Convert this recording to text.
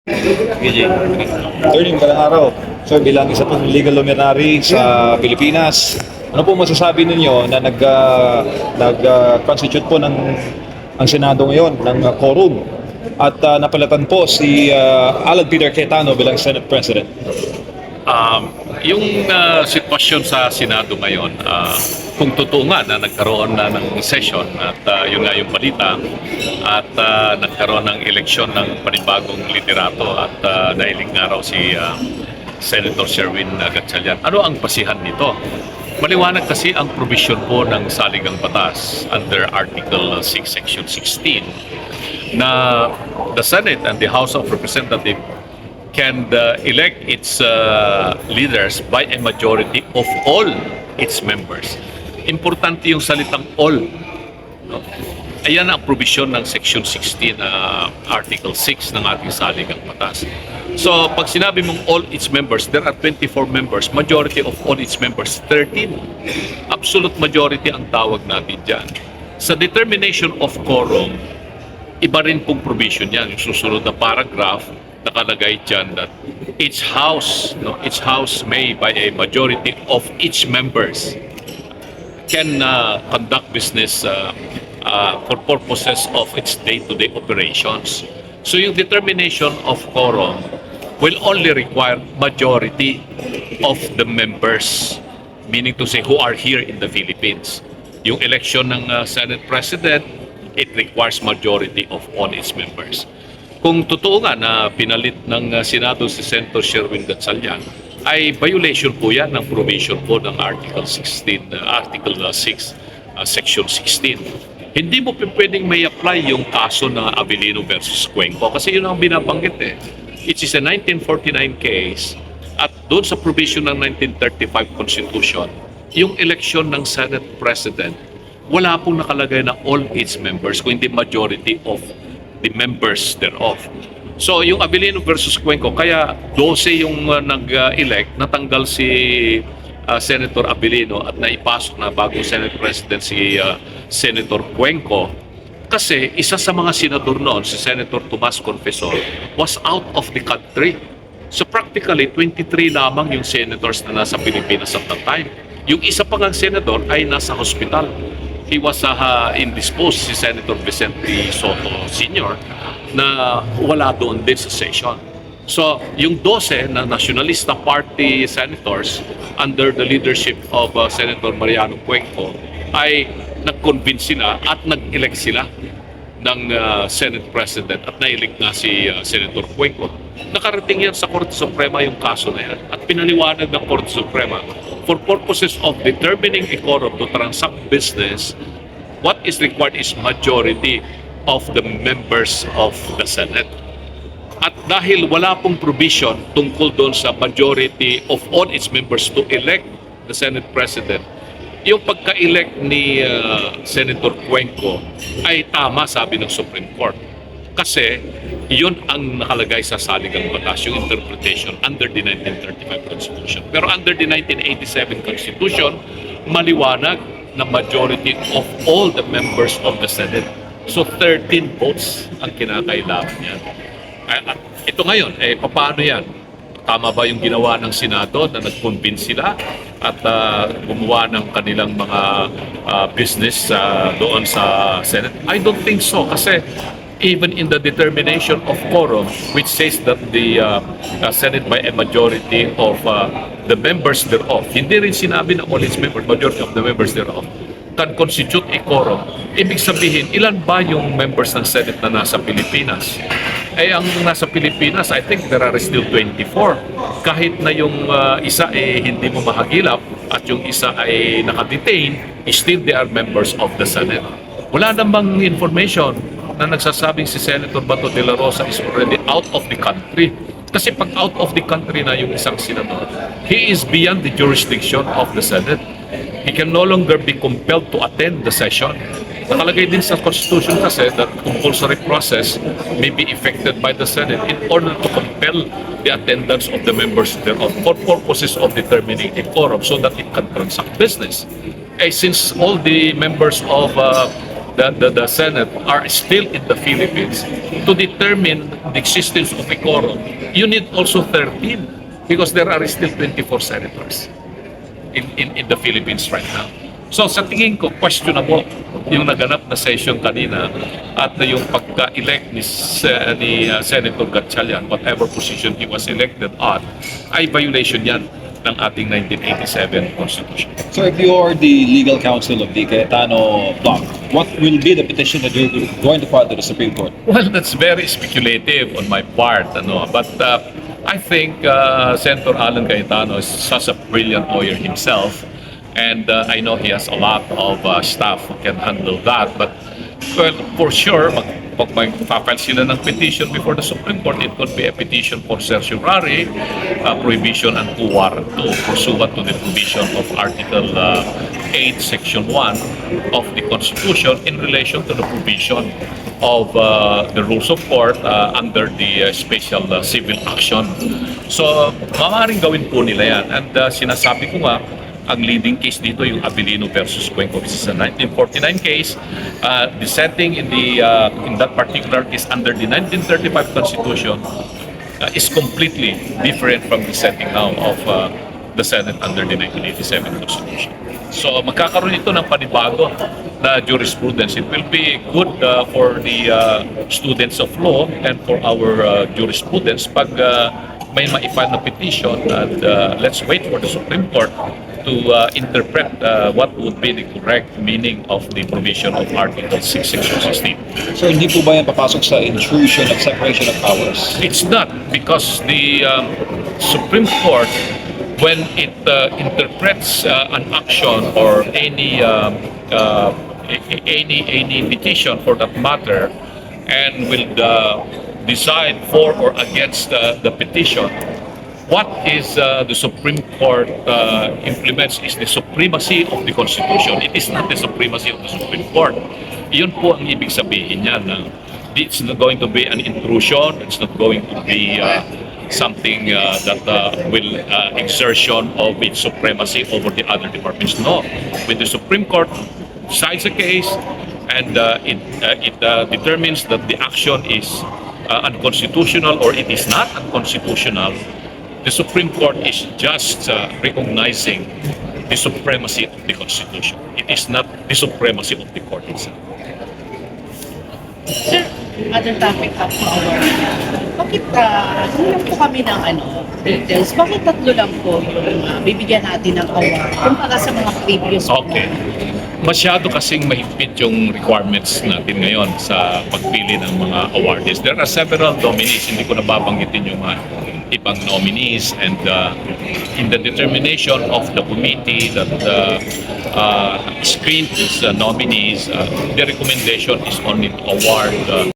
PJ. Attorney, magandang araw. Sir, bilang isa pong legal luminary sa Pilipinas, ano po masasabi ninyo na nag-constitute po ng ang Senado ngayon ng quorum at napalatan po si Alan Peter Cayetano bilang Senate President? Yung sitwasyon sa Senado ngayon, kung totoo nga na nagkaroon na ng session at yun nga yung balita at nagkaroon ng eleksyon ng panibagong liderato at nailing nga raw si Senator Sherwin Gatchalian. Ano ang basihan nito? Maliwanag kasi ang provision po ng saligang batas under Article 6, Section 16 na the Senate and the House of Representatives can elect its leaders by a majority of all its members. Importante yung salitang all. No? Ayan ang provision ng Section 16, Article 6 ng ating saligang batas. So, pag sinabi mong all its members, there are 24 members. Majority of all its members, 13. Absolute majority ang tawag natin dyan. Sa determination of quorum, iba rin pong provision yan. Yung susunod na paragraph, nakalagay dyan that each house may by a majority of each members can conduct business for purposes of its day-to-day operations. So yung determination of quorum will only require majority of the members, meaning to say who are here in the Philippines. Yung election ng Senate President, it requires majority of all its members. Kung totoo nga na pinalit ng Senado si Senator Sherwin Gatchalian, ay violation po yan ng provision po ng Article 6, Section 16. Hindi mo pwedeng may apply yung kaso ng Abilino versus Cuenco kasi yun ang binabanggit eh. It is a 1949 case at doon sa provision ng 1935 Constitution, yung election ng Senate President, wala pong nakalagay na all its members, kundi majority of the members thereof. So yung Abilino versus Cuenco, kaya 12 yung nag-elect, natanggal si Senator Abilino at naipasok na bagong Senate President si Senator Cuenco kasi isa sa mga senador noon, si Senator Tomas Confesor, was out of the country. So practically 23 lamang yung senators na nasa Pilipinas at that time. Yung isa pang ang senador ay nasa hospital. He was indisposed, si Senator Vicente Soto Sr. na wala doon din sa session. So, yung 12 na Nationalista Party senators under the leadership of Senator Mariano Cuenco ay nag-convince sila at nag-elect sila ng Senate President at na-elect na si Senator Cuenco. Nakarating yan sa Korte Suprema yung kaso na yan at pinaliwanag ng Korte Suprema for purposes of determining a quorum to transact business, what is required is majority of the members of the Senate. At dahil wala pong provision tungkol doon sa majority of all its members to elect the Senate President, yung pagka-elect ni Senator Cuenco ay tama, sabi ng Supreme Court. Kasi yun ang nakalagay sa saligang batas, yung interpretation under the 1935 Constitution. Pero under the 1987 Constitution, maliwanag na majority of all the members of the Senate. So 13 votes ang kinakailangan niya. At ito ngayon, paano yan? Tama ba yung ginawa ng Senado na nag-convince sila at gumawa ng kanilang mga business doon sa Senate? I don't think so kasi even in the determination of quorum, which says that the Senate by a majority of the members thereof, hindi rin sinabi na all its members, majority of the members thereof, can constitute a quorum. Ibig sabihin, ilan ba yung members ng Senate na nasa Pilipinas? Ang nasa Pilipinas, I think there are still 24. Kahit na yung isa hindi mo mahagilap at yung isa ay nakadetain, still they are members of the Senate. Wala namang information na nagsasabing si Senator Bato de la Rosa is already out of the country. Kasi pag out of the country na yung isang senador, he is beyond the jurisdiction of the Senate. He can no longer be compelled to attend the session. Nakalagay din sa Constitution kasi that compulsory process may be effected by the Senate in order to compel the attendance of the members thereof for purposes of determining a quorum so that it can transact business. Since all the members of the Senate are still in the Philippines, to determine the existence of a quorum, you need also 13 because there are still 24 senators in the Philippines right now. So sa tingin ko, questionable yung naganap na session kanina at yung pagka-elect ni Senator Gatchalian, whatever position he was elected on, ay violation yan ng ating 1987 Constitution. So if you are the legal counsel of the Cayetano bloc, what will be the petition that you're going to file to the Supreme Court? Well, that's very speculative on my part, but I think Senator Alan Cayetano is such a brilliant lawyer himself, and I know he has a lot of staff who can handle that. But well, for sure, pag magpapile sila ng petition before the Supreme Court, it could be a petition for certiorari, prohibition and warrant pursuant to the provision of Article 8, Section 1 of the Constitution in relation to the provision of the rules of court under the special civil action. So, maaaring gawin po nila yan. And sinasabi ko nga, ang leading case dito yung Abilino versus Cuenco. This is a 1949 case. The setting in that particular case under the 1935 Constitution is completely different from the setting now of the Senate under the 1987 Constitution. So magkakaroon ito ng panibago na jurisprudence. It will be good for the students of law and for our jurisprudence pag may maipal na petition, and let's wait for the Supreme Court to interpret what would be the correct meaning of the provision of Article 6, Section 16. So hindi po ba yan papasok sa intrusion of separation of powers? It's not, because the Supreme Court, when it interprets an action or any petition for that matter, and will decide for or against the petition, what is the Supreme Court implements is the supremacy of the Constitution. It is not the supremacy of the Supreme Court. Iyon po ang ibig sabihin niya, na it's not going to be an intrusion, it's not going to be something that will exertion of its supremacy over the other departments. No. When the Supreme Court decides a case and it determines that the action is unconstitutional or it is not unconstitutional, the Supreme Court is just recognizing the supremacy of the Constitution. It is not the supremacy of the court itself. Sir, other topic up to our bakit lang po kami ng details, bakit tatlo lang po yung bibigyan natin ng award kumpara sa mga previous Okay. Masyado kasing mahigpit yung requirements natin ngayon sa pagpili ng mga awardees. There are several nominees, hindi ko nababanggitin yung mga ibang nominees, and in the determination of the committee that screened these nominees, the recommendation is only to award